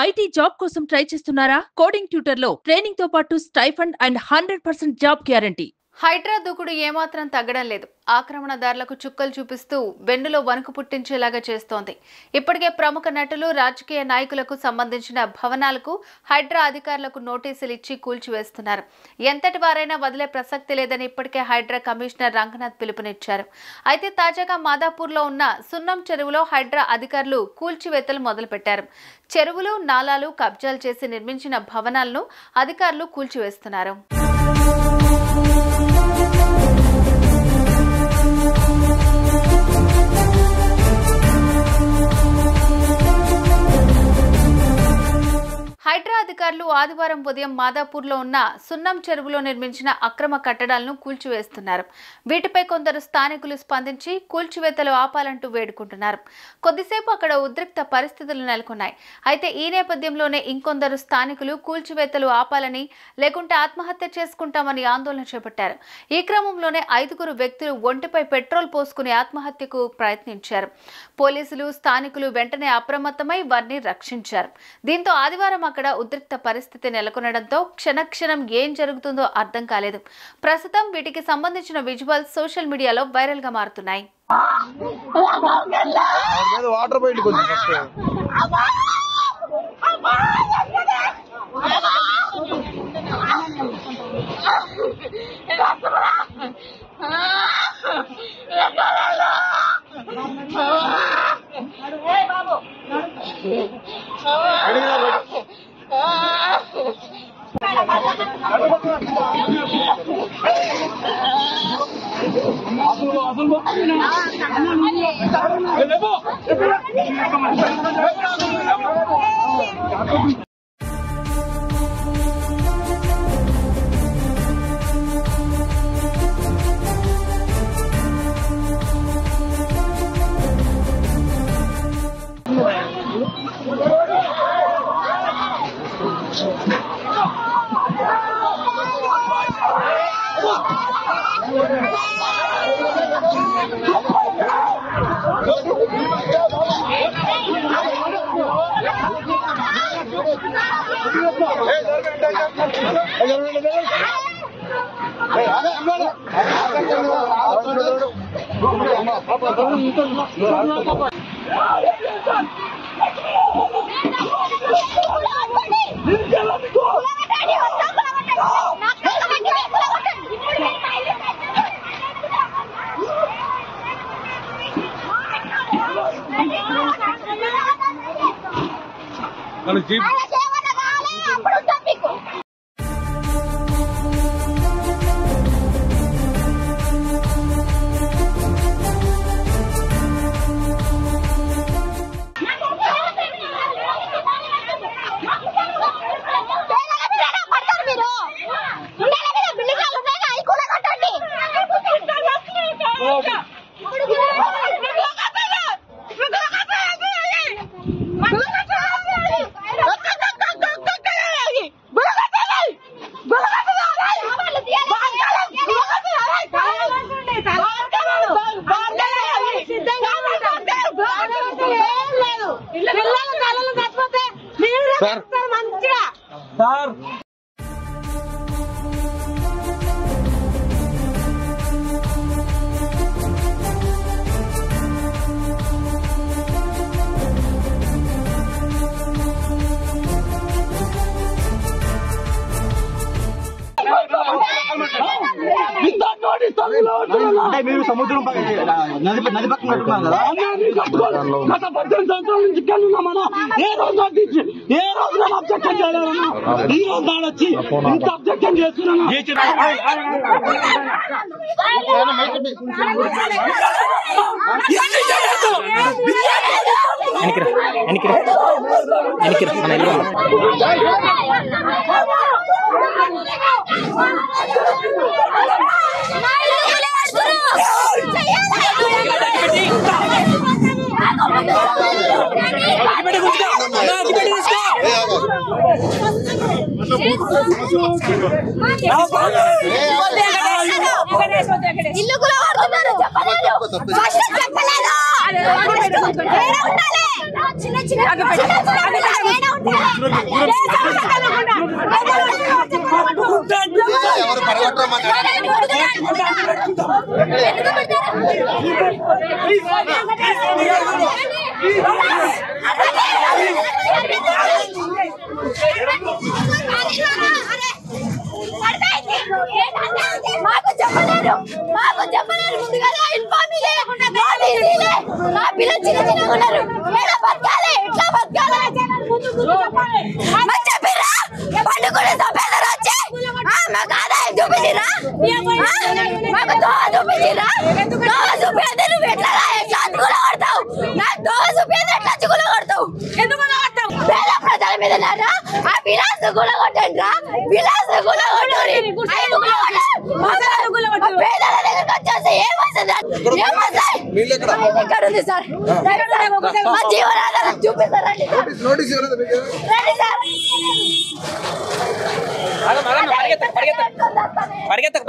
IT job కోసం try చేస్తున్నారా? Coding tutor లో ట్రైనింగ్ తో పాటు stipend and 100% job guarantee. Hydraa దూకుడు ఏమాత్రం తగ్గడం లేదు. ఆక్రమణదారులకు చుక్కలు చూపిస్తూ వెన్నులో వణుకు పుట్టించేలాగా చేస్తోంది. ఇప్పటికే ప్రముఖ నటులు, రాజకీయ నాయకులకు సంబంధించిన భవనాలకు హైడ్రా అధికారులకు నోటీసులు ఇచ్చి కూల్చివేస్తున్నారు. ఎంతటి వారైనా వదిలే ప్రసక్తి లేదని ఇప్పటికే హైడ్రా కమిషనర్ రంగనాథ్ పిలుపునిచ్చారు. అయితే తాజాగా మాదాపూర్లో ఉన్న సున్నం చెరువులో హైడ్రా అధికారులు కూల్చివేతలు మొదలుపెట్టారు. చెరువులు, నాలాలు కబ్జాలు చేసి నిర్మించిన భవనాలను అధికారులు కూల్చివేస్తున్నారు. హైడ్రా అధికారులు ఆదివారం ఉదయం మాదాపూర్లో ఉన్న సున్నం చెరువులో నిర్మించిన అక్రమ కట్టడాలను కూల్చివేస్తున్నారు. వీటిపై కొందరు స్థానికులు స్పందించి కూల్చివేతలు ఆపాలంటూ వేడుకుంటున్నారు. కొద్దిసేపు అక్కడ ఉద్రిక్త పరిస్థితులు నెలకొన్నాయి. అయితే ఈ నేపథ్యంలోనే ఇంకొందరు స్థానికులు కూల్చివేతలు ఆపాలని, లేకుంటే ఆత్మహత్య చేసుకుంటామని ఆందోళన చేపట్టారు. ఈ క్రమంలోనే 5 వ్యక్తులు ఒంటిపై పెట్రోల్ పోసుకుని ఆత్మహత్యకు ప్రయత్నించారు. పోలీసులు, స్థానికులు వెంటనే అప్రమత్తమై వారిని రక్షించారు. దీంతో ఆదివారం అక్కడ ఉద్రిక్త పరిస్థితి నెలకొనడంతో క్షణక్షణం ఏం జరుగుతుందో అర్థం కాలేదు. ప్రస్తుతం వీటికి సంబంధించిన విజువల్స్ సోషల్ మీడియాలో వైరల్ గా మారుతున్నాయి. మీరు సముద్రం నది పక్కన కట్టుకున్నారు కదా, గత 18 సంవత్సరాల నుంచి ఇక్కడ ఉన్నామన్నా. ఏ రోజు అబ్జెక్షన్ చేయలేదన్నా. ఈ రోజు నాడొచ్చి ఇంత అబ్జెక్షన్ చేస్తున్నా. ఇల్లు కూడా వాడుతున్నారు చెప్పలేదు. చిన్న చిన్న మాకు చెప్పలేరు ముందుగా ఇన్ఫార్మ్ లేకుండా నా పిల్లలు చిన్న చిన్నగా ఉన్నారు. ఎలా బతకాలి, ఎట్లా బతకాలి మాకు చెప్పిరా? పండుగ సభ్యులు వచ్చి మాకు ఆదాయం చూపించిరా, మాకు దోవ చూపించిరా. దోవ చూపించే నువ్వు ఎట్లా అచ్చుకుల కొడతావు? నాకు దోవ చూపించే ఎట్లా అచ్చుకుల కొడతావు? ఎందుకు కొడతావు? పేద ప్రజల మీద ఆ విలాస గుల కొట్టండి రా, విలాస గుల కొట్టండి. పేదల దగ్గరకు వచ్చేసి ఏమొస్తుంది? ఇక్కడ ఉంది సార్, మా జీవనాధారం చూపిస్తారండి. రండి సార్. పరిగెత్తకు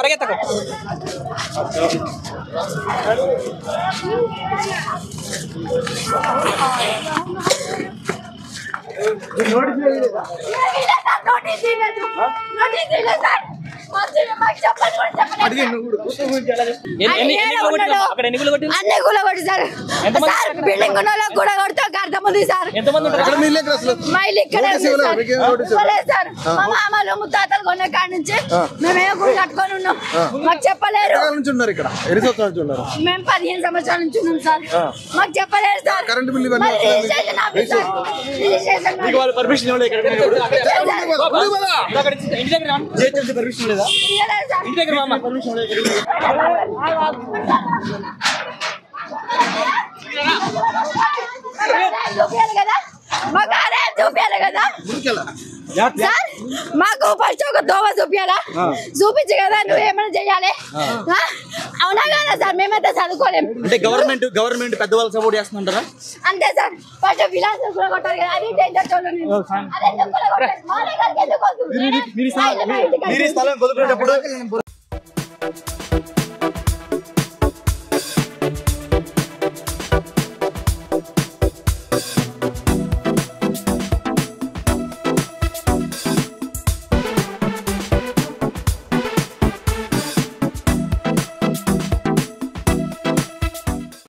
బిల్డింగ్ కూడా కొడతాం అర్థముంది సార్. మా ఇల్లు ఇక్కడ సార్. మా మామలు ముత్తాతలు కొన్న కాడి నుంచి మేమేమో గుడి కట్టుకొని ఉన్నాం. మాకు చెప్పలేరు. మేము 15 సంవత్సరాల నుంచి ఉన్నాం సార్. మాకు చెప్పలేరు సార్. రిజిస్ట్రేషన్ ఆఫీసర్ చూపించాలి కదా, మాకు ఆదాయం చూపించాలి కదా సార్. మాకు ఫస్ట్ ఒక దోవ చూపించాలా, చూపించి కదా నువ్వు ఏమైనా చెయ్యాలి. అవునా కదా సార్? మేమైతే చదువుకోలేము. అంటే గవర్నమెంట్ పెద్దవాళ్ళు సపోర్ట్ చేస్తుంటారా? అంతే సార్. ఫస్ట్ విలాసం కూడా కొట్టాలి కదా, అది డేంజర్ మీరు స్థలం కొనుక్కునేటప్పుడు